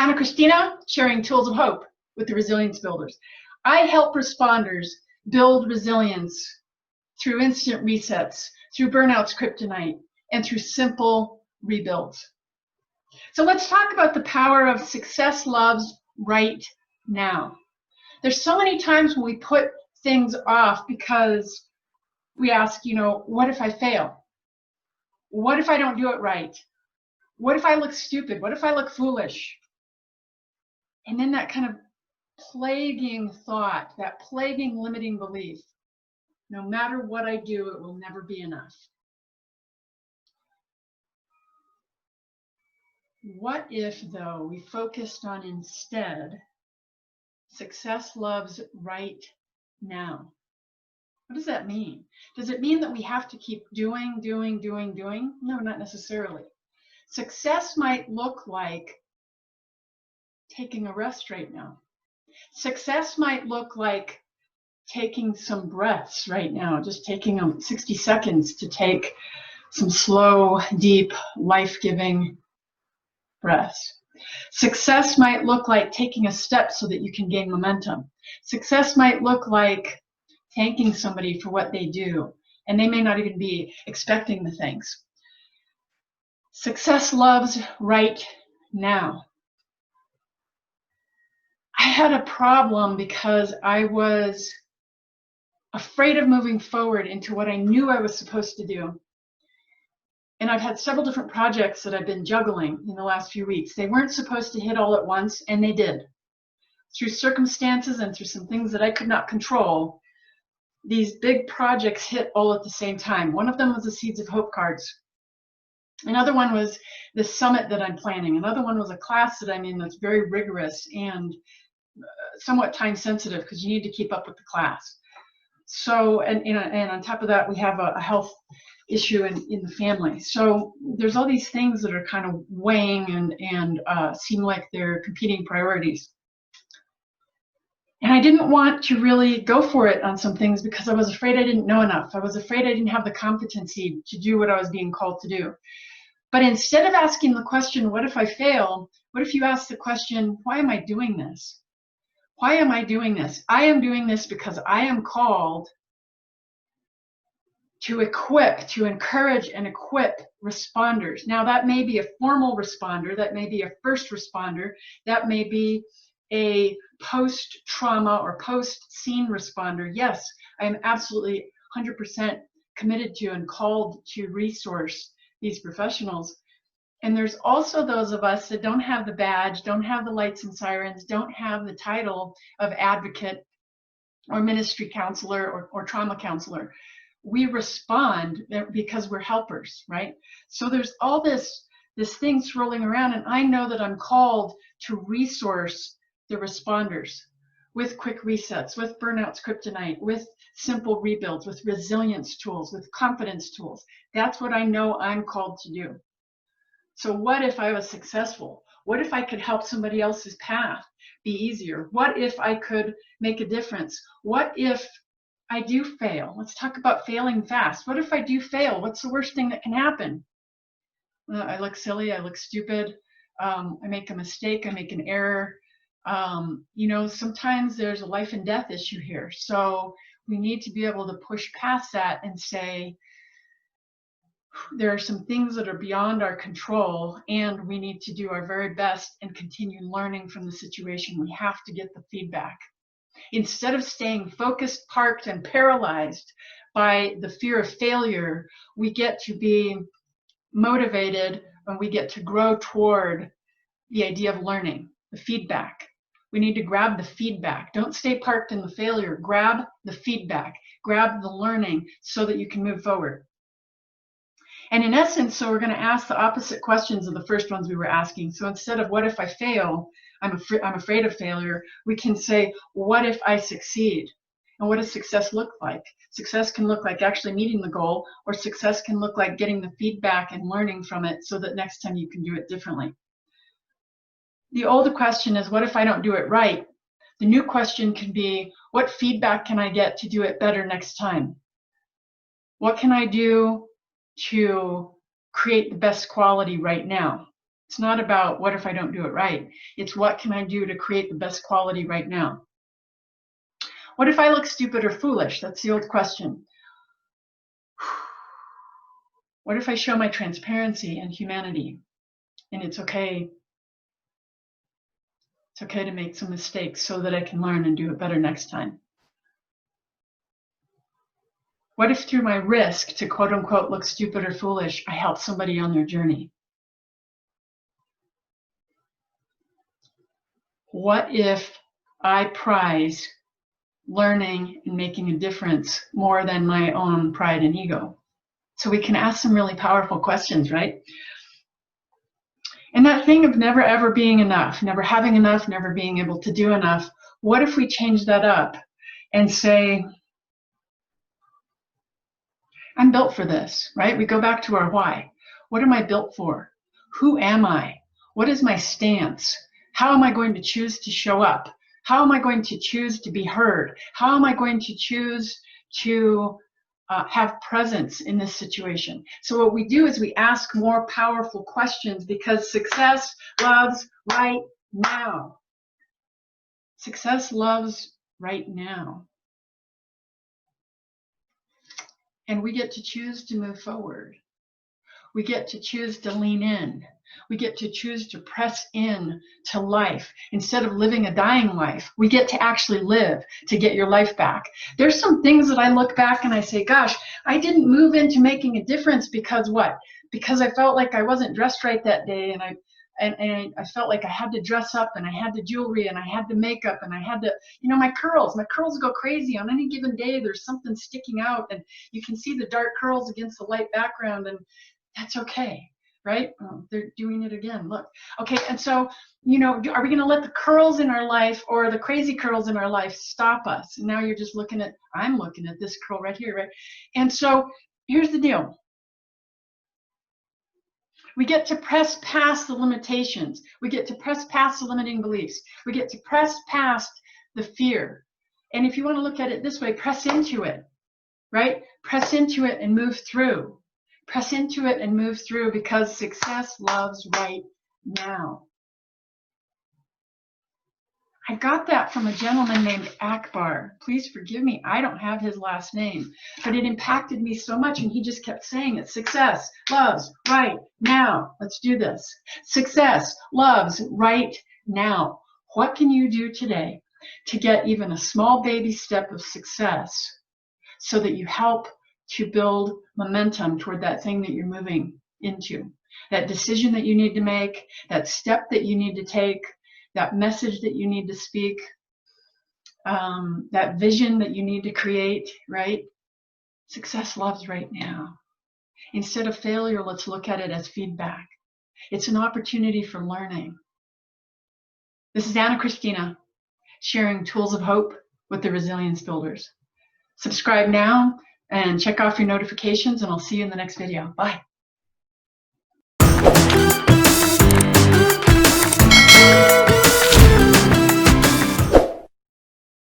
Anna Christina, sharing tools of hope with the Resilience Builders. I help responders build resilience through instant resets, through Burnout's Kryptonite, and through simple rebuilds. So let's talk about the power of success loves right now. There's so many times when we put things off because we ask, what if I fail? What if I don't do it right? What if I look stupid? What if I look foolish? And then that kind of plaguing thought, that plaguing limiting belief, no matter what I do, it will never be enough. What if, though, we focused on instead, success loves right now? What does that mean? Does it mean that we have to keep doing? No, not necessarily. Success might look like taking a rest right now. Success might look like taking some breaths right now, just taking 60 seconds to take some slow, deep, life-giving breaths. Success might look like taking a step so that you can gain momentum. Success might look like thanking somebody for what they do, and they may not even be expecting the thanks. Success loves right now. I had a problem because I was afraid of moving forward into what I knew I was supposed to do. And I've had several different projects that I've been juggling in the last few weeks. They weren't supposed to hit all at once, and they did. Through circumstances and through some things that I could not control, these big projects hit all at the same time. One of them was the Seeds of Hope cards. Another one was the summit that I'm planning. Another one was a class that I'm in that's very rigorous and somewhat time sensitive because you need to keep up with the class. So, and on top of that, we have a health issue in the family. So there's all these things that are kind of weighing and seem like they're competing priorities. And I didn't want to really go for it on some things because I was afraid I didn't know enough. I was afraid I didn't have the competency to do what I was being called to do. But instead of asking the question, what if I fail? What if you ask the question, why am I doing this? Why am I doing this? I am doing this because I am called to equip, to encourage and equip responders. Now that may be a formal responder, that may be a first responder, that may be a post-trauma or post-scene responder. Yes, I am absolutely 100% committed to and called to resource these professionals. And there's also those of us that don't have the badge, don't have the lights and sirens, don't have the title of advocate or ministry counselor or trauma counselor. We respond because we're helpers, right? So there's all this thing swirling around, and I know that I'm called to resource the responders with quick resets, with Burnout's Kryptonite, with simple rebuilds, with resilience tools, with confidence tools. That's what I know I'm called to do. So what if I was successful? What if I could help somebody else's path be easier? What if I could make a difference? What if I do fail? Let's talk about failing fast. What if I do fail? What's the worst thing that can happen? I look silly, I look stupid, I make a mistake, I make an error. Sometimes there's a life and death issue here. So we need to be able to push past that and say, there are some things that are beyond our control, and we need to do our very best and continue learning from the situation. We have to get the feedback. Instead of staying focused, parked, and paralyzed by the fear of failure, we get to be motivated and we get to grow toward the idea of learning, the feedback. We need to grab the feedback. Don't stay parked in the failure. Grab the feedback. Grab the learning so that you can move forward. And in essence, so we're going to ask the opposite questions of the first ones we were asking. So instead of what if I fail, I'm afraid of failure, we can say, what if I succeed? And what does success look like? Success can look like actually meeting the goal, or success can look like getting the feedback and learning from it so that next time you can do it differently. The old question is, what if I don't do it right? The new question can be, what feedback can I get to do it better next time? What can I do to create the best quality right now? It's not about what if I don't do it right. It's what can I do to create the best quality right now. What if I look stupid or foolish? That's the old question. What if I show my transparency and humanity? And it's okay. It's okay to make some mistakes so that I can learn and do it better next time. What if through my risk to quote unquote look stupid or foolish, I help somebody on their journey? What if I prize learning and making a difference more than my own pride and ego? So we can ask some really powerful questions, right? And that thing of never ever being enough, never having enough, never being able to do enough, what if we change that up and say, I'm built for this, right? We go back to our why. What am I built for? Who am I? What is my stance? How am I going to choose to show up? How am I going to choose to be heard? How am I going to choose to have presence in this situation? So what we do is we ask more powerful questions, because success loves right now. Success loves right now. And we get to choose to move forward. We get to choose to lean in. We get to choose to press in to life. Instead of living a dying life, we get to actually live to get your life back. There's some things that I look back and I say, gosh, I didn't move into making a difference because what? Because I felt like I wasn't dressed right that day, and I felt like I had to dress up, and I had the jewelry, and I had the makeup, and I had to, my curls go crazy. On any given day, there's something sticking out, and you can see the dark curls against the light background, and that's okay, right? Oh, they're doing it again, look. Okay, and so, are we gonna let the curls in our life or the crazy curls in our life stop us? And now you're just I'm looking at this curl right here, right? And so here's the deal. We get to press past the limitations. We get to press past the limiting beliefs. We get to press past the fear. And if you want to look at it this way, press into it, right? Press into it and move through. Press into it and move through, because success loves right now. I got that from a gentleman named Akbar. Please forgive me, I don't have his last name, but it impacted me so much, and he just kept saying it. Success loves right now. Let's do this. Success loves right now. What can you do today to get even a small baby step of success so that you help to build momentum toward that thing that you're moving into, that decision that you need to make, that step that you need to take, that message that you need to speak, that vision that you need to create, right? Success loves right now. Instead of failure, let's look at it as feedback. It's an opportunity for learning. This is Anna Christina, sharing tools of hope with the Resilience Builders. Subscribe now and check off your notifications, and I'll see you in the next video. Bye.